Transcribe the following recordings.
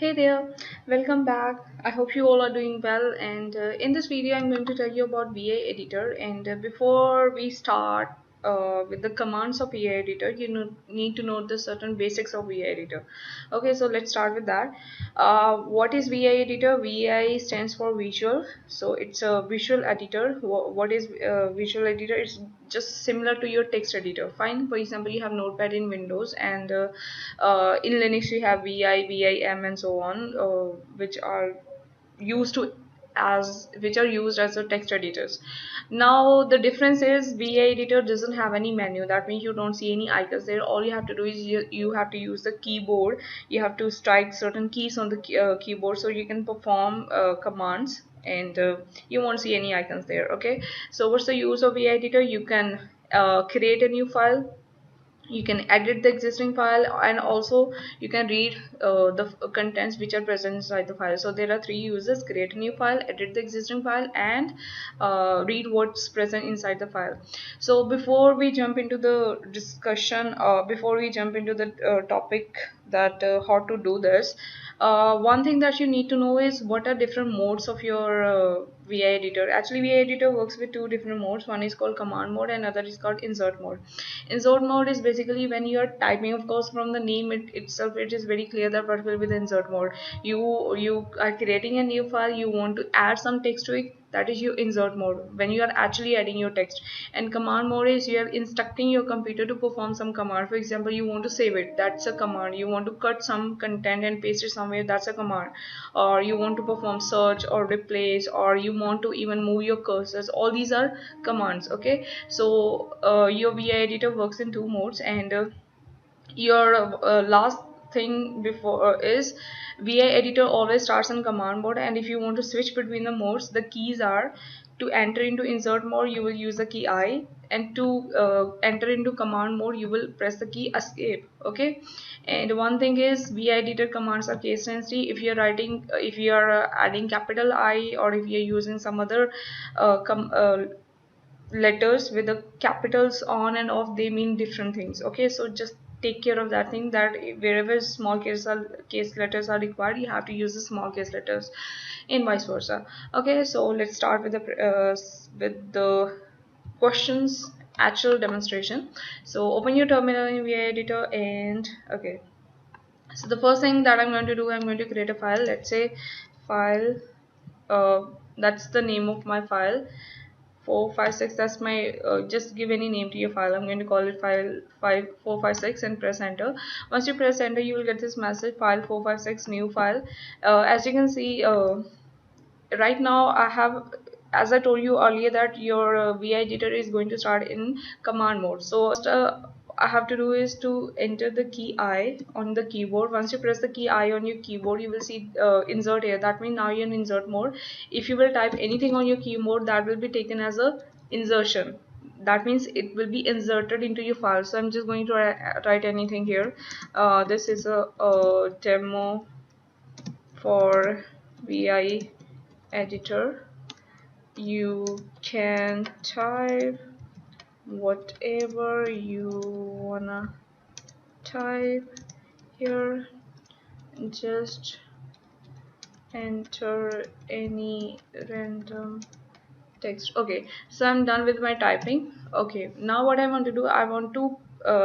Hey there, welcome back. I hope you all are doing well. And in this video, I'm going to tell you about VA Editor. And before we start with the commands of VA Editor, need to know the certain basics of VA Editor. Okay, so let's start with that. What is VA Editor? VI stands for Visual. So it's a visual editor. What is Visual Editor? It's just similar to your text editor. Fine. For example, you have Notepad in Windows, and in Linux we have vim and so on, which are used to which are used as the text editors. Now the difference is VA editor doesn't have any menu. That means you don't see any icons there. All you have to do is you have to use the keyboard. You have to strike certain keys on the keyboard so you can perform commands, and you won't see any icons there. Okay, so what's the use of VA editor? You can create a new file, you can edit the existing file, and also you can read the contents which are present inside the file. So there are three uses: create a new file, edit the existing file, and read what's present inside the file. So before we jump into the discussion, before we jump into the topic that how to do this, one thing that you need to know is what are different modes of your VI editor. Actually, VI editor works with two different modes. One is called command mode and other is called insert mode. Insert mode is basically when you are typing. Of course, from the name itself, it is very clear that what will be the insert mode. You are creating a new file, you want to add some text to it. That is your insert mode, when you are actually adding your text. And command mode is you are instructing your computer to perform some command. For example, you want to save it, that's a command. You want to cut some content and paste it somewhere, that's a command. Or you want to perform search or replace, or you want to even move your cursors. All these are commands. Okay, so your VI editor works in two modes, and your last thing before is VI editor always starts in command mode. And if you want to switch between the modes, the keys are: to enter into insert mode, you will use the key I, and to enter into command mode, you will press the key escape. Okay, and one thing is VI editor commands are case sensitive. If you're writing, if you are adding capital I, or if you're using some other letters with the capitals on and off, they mean different things. Okay, so just take care of that thing, that wherever small case letters are required, you have to use the small case letters, and vice versa. Okay, so let's start with the questions actual demonstration. So open your terminal in VI editor, and okay, so the first thing that I'm going to do, I'm going to create a file. Let's say file, uh, that's the name of my file, 456. That's my just give any name to your file. I'm going to call it file 5456 and press enter. Once you press enter, you will get this message, file 456 new file. As you can see, right now I have, as I told you earlier, that your VI editor is going to start in command mode. So I have to do is to enter the key I on the keyboard. Once you press the key I on your keyboard, you will see insert here. That means now you're in insert mode. If you will type anything on your keyboard, that will be taken as a insertion. That means it will be inserted into your file. So I'm just going to write anything here. This is a demo for VI editor. You can type whatever you wanna type here, just enter any random text. Okay, so I'm done with my typing. Okay, now what I want to do, I want to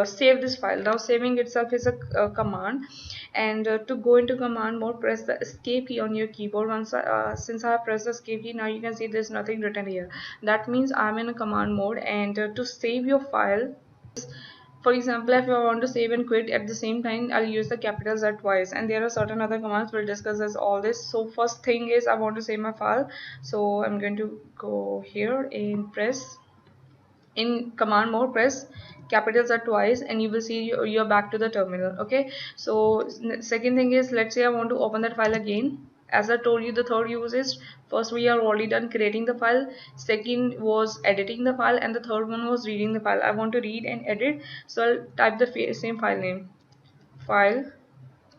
save this file. Now saving itself is a command, and to go into command mode, press the escape key on your keyboard. Once since I have pressed the escape key, now you can see there's nothing written here. That means I'm in a command mode. And to save your file, for example, if I want to save and quit at the same time, I'll use the capital Z twice. And there are certain other commands, we'll discuss as all this. So first thing is I want to save my file. So I'm going to go here and press in command mode, press capital Z twice, and you will see you're back to the terminal. Okay, so second thing is, let's say I want to open that file again. As I told you, the third use is, first we are already done creating the file, second was editing the file, and the third one was reading the file. I want to read and edit, so I'll type the same file name, file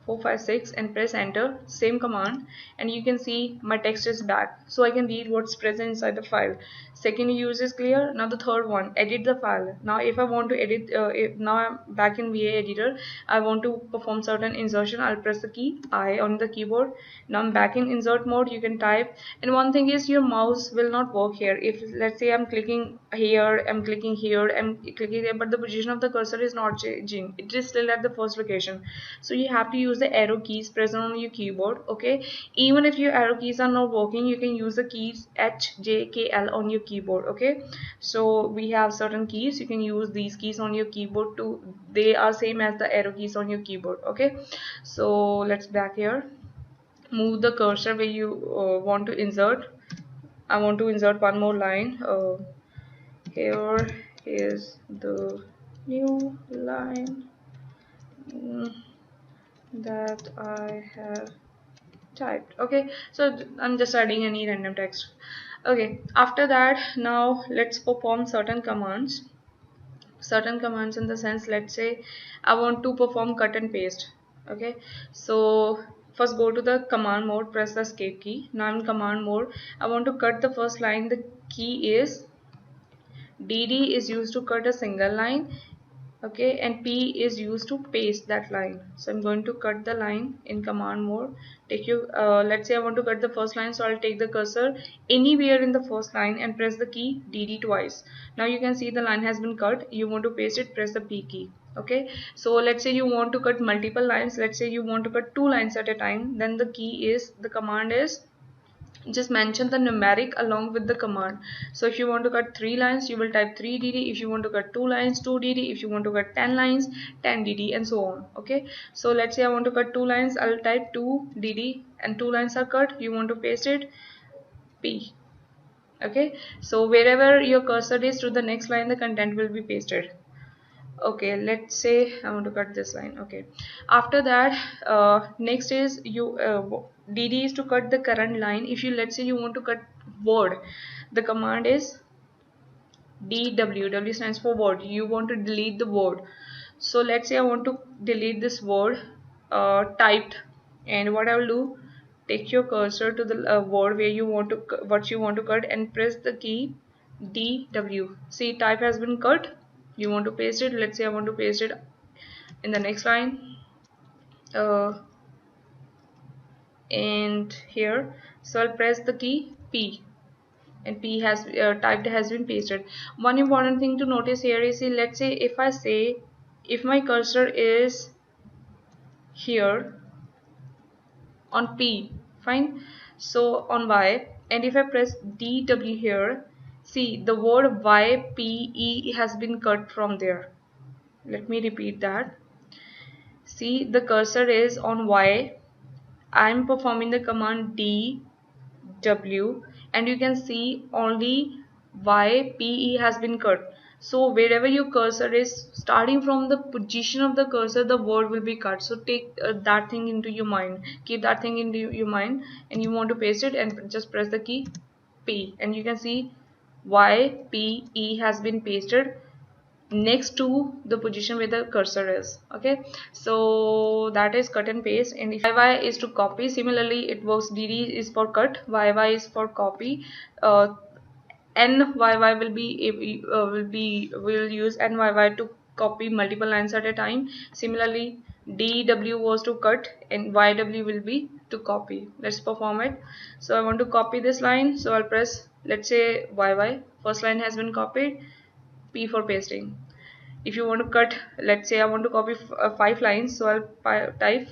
456 and press enter, same command, and you can see my text is back, so I can read what's present inside the file. Second use is clear. Now the third one, edit the file. Now if I want to edit, now I'm back in VA editor, I want to perform certain insertion, I'll press the key I on the keyboard. Now I'm back in insert mode, you can type. And one thing is, your mouse will not work here. If let's say I'm clicking here, I'm clicking here, I'm clicking there, but the position of the cursor is not changing, it is still at the first location. So you have to use the arrow keys present on your keyboard. Okay, even if your arrow keys are not working, you can use the keys H, J, K, L on your keyboard. Okay, so we have certain keys, you can use these keys on your keyboard too, they are same as the arrow keys on your keyboard. Okay, so let's back here, move the cursor where you want to insert. I want to insert one more line. Here is the new line that I have typed. Okay, so I'm just adding any random text. Okay, after that, now let's perform certain commands. Certain commands in the sense, let's say I want to perform cut and paste. Okay, so first go to the command mode, press the escape key. Now in command mode, I want to cut the first line. The key is DD is used to cut a single line. Okay, and P is used to paste that line. So I'm going to cut the line in command mode. Take you let's say I want to cut the first line, so I'll take the cursor anywhere in the first line and press the key DD twice. Now you can see the line has been cut. You want to paste it, press the P key. Okay, so let's say you want to cut multiple lines, let's say you want to cut 2 lines at a time, then the key is, the command is, just mention the numeric along with the command. So if you want to cut 3 lines, you will type 3dd. If you want to cut 2 lines, 2dd. If you want to cut 10 lines, 10dd, and so on. Okay, so let's say I want to cut 2 lines, I'll type 2dd, and 2 lines are cut. You want to paste it, P. Okay, so wherever your cursor is to the next line, the content will be pasted. Okay, let's say I want to cut this line. Okay, after that, next is you dd is to cut the current line. If you, let's say you want to cut word, the command is dw. W stands for word. You want to delete the word. So let's say I want to delete this word typed, and what I will do, take your cursor to the word where you want to what you want to cut and press the key DW. See, type has been cut. You want to paste it. Let's say I want to paste it in the next line, uh, and here. So I'll press the key P, and P has typed has been pasted. One important thing to notice here is, see, let's say if I say, if my cursor is here on P, fine. So on Y, and if I press DW here, see the word YPE has been cut from there. Let me repeat that. See, the cursor is on Y. I am performing the command DW, and you can see only YPE has been cut. So wherever your cursor is, starting from the position of the cursor, the word will be cut. So take that thing into your mind. Keep that thing into your mind, and you want to paste it, and just press the key P, and you can see YPE has been pasted next to the position where the cursor is. Okay, so that is cut and paste. And if YY is to copy, similarly it works. DD is for cut, YY is for copy. NYY will use NYY to copy multiple lines at a time. Similarly, DW was to cut, and YW will be to copy. Let's perform it. So I want to copy this line, so I'll press, let's say YY, first line has been copied, P for pasting. If you want to cut, let's say I want to copy 5 lines, so I'll type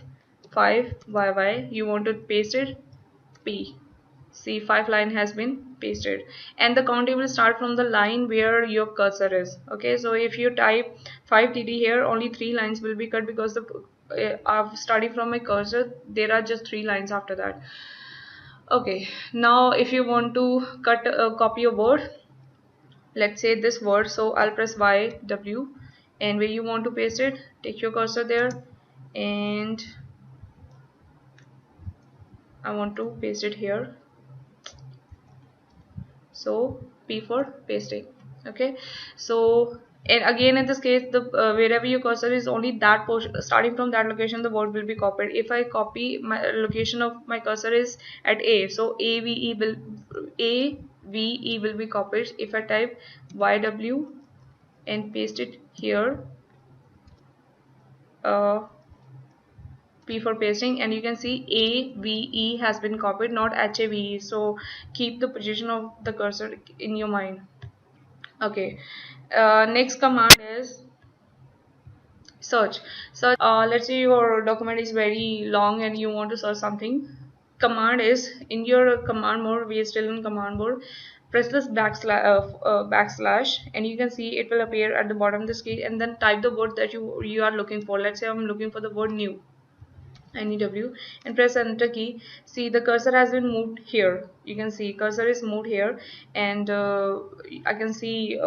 5 YY. You want to paste it, P. See, 5 line has been pasted, and the counting will start from the line where your cursor is. Okay, so if you type 5dd here, only 3 lines will be cut, because the starting from my cursor, there are just 3 lines after that. Okay, now if you want to cut copy a word, let's say this word, so I'll press YW, and where you want to paste it, take your cursor there, and I want to paste it here. So P for pasting. Okay, so And again, in this case, the wherever your cursor is, only that portion, starting from that location, the word will be copied. If I copy my location of my cursor is at A, so AVE will be copied. If I type YW and paste it here, uh, P for pasting, and you can see AVE has been copied, not HAVE. So keep the position of the cursor in your mind. Okay. Next command is search. Let's say your document is very long and you want to search something. Command is in your command mode. We are still in command mode. Press this backslash, and you can see it will appear at the bottom of the screen, and then type the word that you are looking for. Let's say I'm looking for the word new, NEW, and press enter key. See, the cursor has been moved here. You can see cursor is moved here, and I can see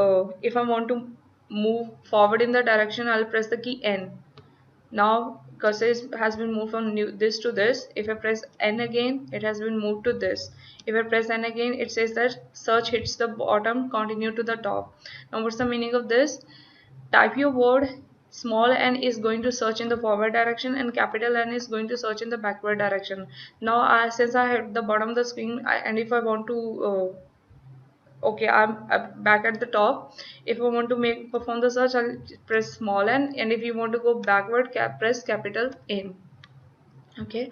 if I want to move forward in the direction, I'll press the key N. Now cursor has been moved from this to this. If I press N again, it has been moved to this. If I press N again, it says that search hits the bottom, continue to the top. Now what's the meaning of this? Type your word, small n is going to search in the forward direction and capital N is going to search in the backward direction. Now since I have the bottom of the screen, and if I want to okay, I'm back at the top. If I want to perform the search, I'll press small n, and if you want to go backward, press capital N. Okay,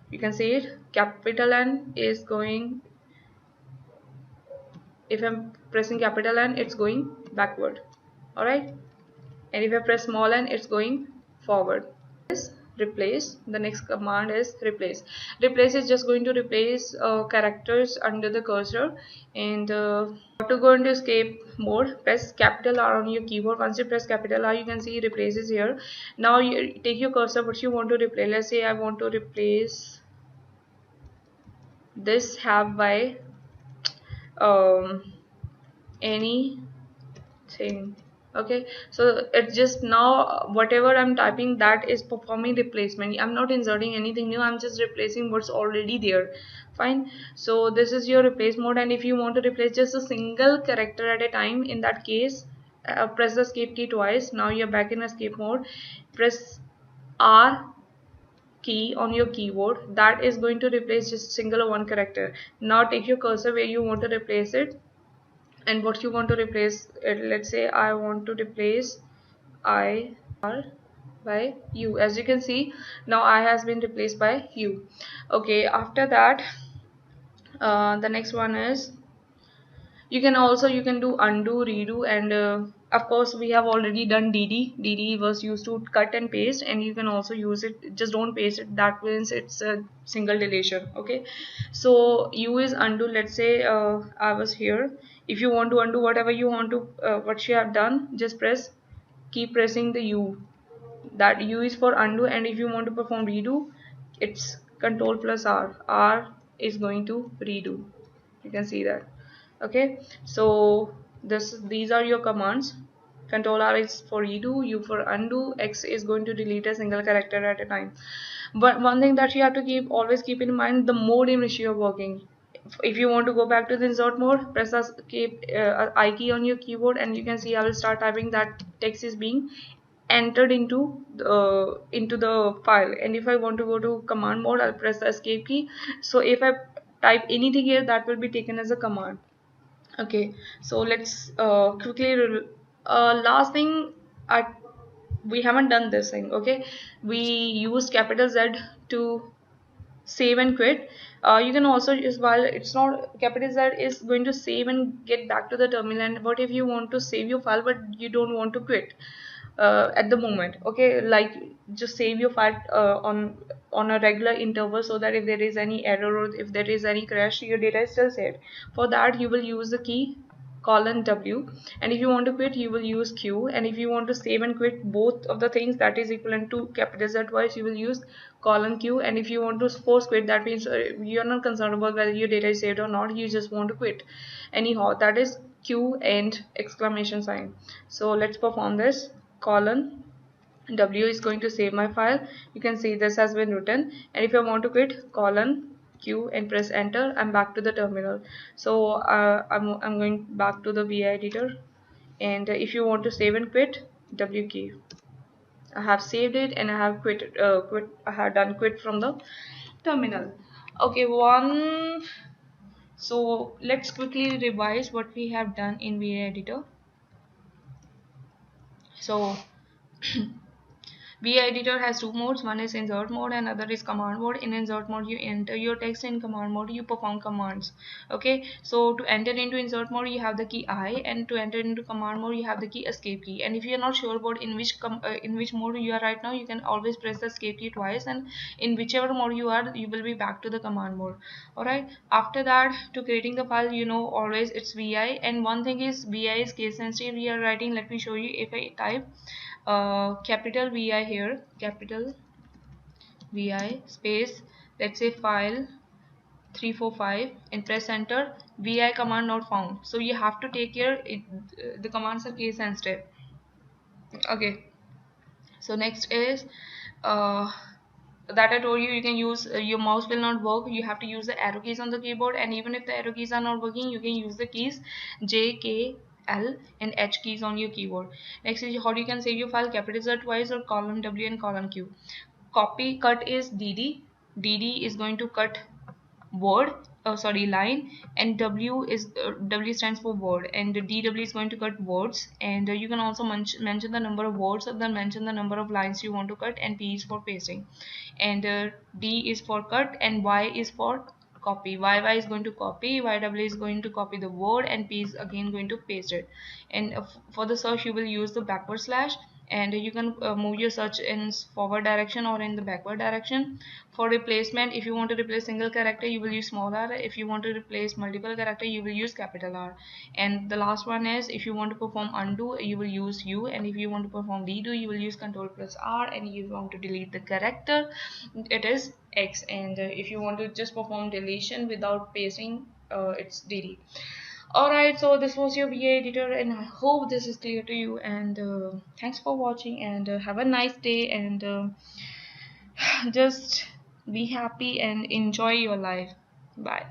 you can see it. Capital N is going. If I'm pressing capital N, it's going backward. All right, and if I press small n, it's going forward. Replace. The next command is replace is just going to replace characters under the cursor. And to go into escape mode, press capital R on your keyboard. Once you press capital R, you can see replace is here. Now you take your cursor, what you want to replace. Let's say I want to replace this have by any thing. Okay, so it's just now whatever I'm typing, that is performing replacement. I'm not inserting anything new, I'm just replacing what's already there. Fine. So this is your replace mode, and if you want to replace just a single character at a time, in that case press the escape key twice. Now you're back in escape mode. Press R key on your keyboard. That is going to replace just single or one character. Now take your cursor where you want to replace it, and what you want to replace it. Let's say I want to replace I R by U. As you can see, now I has been replaced by U. Okay, after that the next one is you can do undo, redo, and of course we have already done dd was used to cut and paste, and you can also use it, just don't paste it, that means it's a single deletion. Okay, so u is undo. Let's say I was here. If you want to undo whatever you want to what you have done, just keep pressing the u. That u is for undo, and if you want to perform redo, it's control plus r is going to redo. You can see that. Okay, so these are your commands. Control R is for redo, U for undo, X is going to delete a single character at a time. But one thing that you have to always keep in mind, the mode in which you are working. If you want to go back to the insert mode, press I key on your keyboard, and you can see I will start typing. That text is being entered into the file. And if I want to go to command mode, I'll press the escape key. So if I type anything here, that will be taken as a command. Okay, so let's quickly last thing, we haven't done this thing. Okay, we used capital Z to save and quit. You can also use, while it's not capital Z is going to save and get back to the terminal, and what if you want to save your file but you don't want to quit at the moment. Okay, like just save your file on a regular interval, so that if there is any error or if there is any crash, your data is still saved. For that you will use the key colon W, and if you want to quit you will use Q, and if you want to save and quit both of the things, that is equivalent to capital Z twice, you will use colon Q. And if you want to force quit, that means you are not concerned about whether your data is saved or not, you just want to quit anyhow, that is Q and exclamation sign. So let's perform this. Colon W is going to save my file. You can see this has been written, and if I want to quit, colon Q and press enter, I'm back to the terminal. So I'm going back to the VI editor, And if you want to save and quit, W key. I have saved it and I have quit. I have done quit from the terminal. Okay, one. So let's quickly revise what we have done in VA editor. So VA editor has two modes. One is insert mode and other is command mode. In insert mode, you enter your text. In command mode, you perform commands. Okay, so to enter into insert mode, you have the key I, and to enter into command mode, you have the key escape key. And if you are not sure about in which mode you are right now, you can always press the escape key twice, and in whichever mode you are, you will be back to the command mode. Alright. After that, to creating the file, you know always it's VI. And one thing is VI is case sensitive. We are writing. Let me show you. If I type capital VI here, capital VI space, let's say file 345, and press enter, VI command not found. So you have to take care, the commands are case sensitive. Okay, so next is uh, that I told you, you can use your mouse will not work, you have to use the arrow keys on the keyboard. And even if the arrow keys are not working, you can use the keys J, K, L and H keys on your keyboard. Next is how you can save your file, capital Z twice or column W and column Q. Copy cut is DD. DD is going to cut word, sorry, line. And W is W stands for word, and DW is going to cut words. And you can also mention the number of words, and then mention the number of lines you want to cut. And P is for pasting, and D is for cut, and Y is for copy. YY is going to copy, YW is going to copy the word, and P is again going to paste it. And for the search, you will use the backward slash, and you can move your search in forward direction or in the backward direction. For replacement, if you want to replace single character, you will use small r. If you want to replace multiple character, you will use capital R. And the last one is, if you want to perform undo, you will use U. And if you want to perform redo, you will use Control plus R. And if you want to delete the character, it is X. And if you want to just perform deletion without pasting, it's DD. Alright, so this was your VA editor, and I hope this is clear to you. And thanks for watching, and have a nice day. And just be happy and enjoy your life. Bye.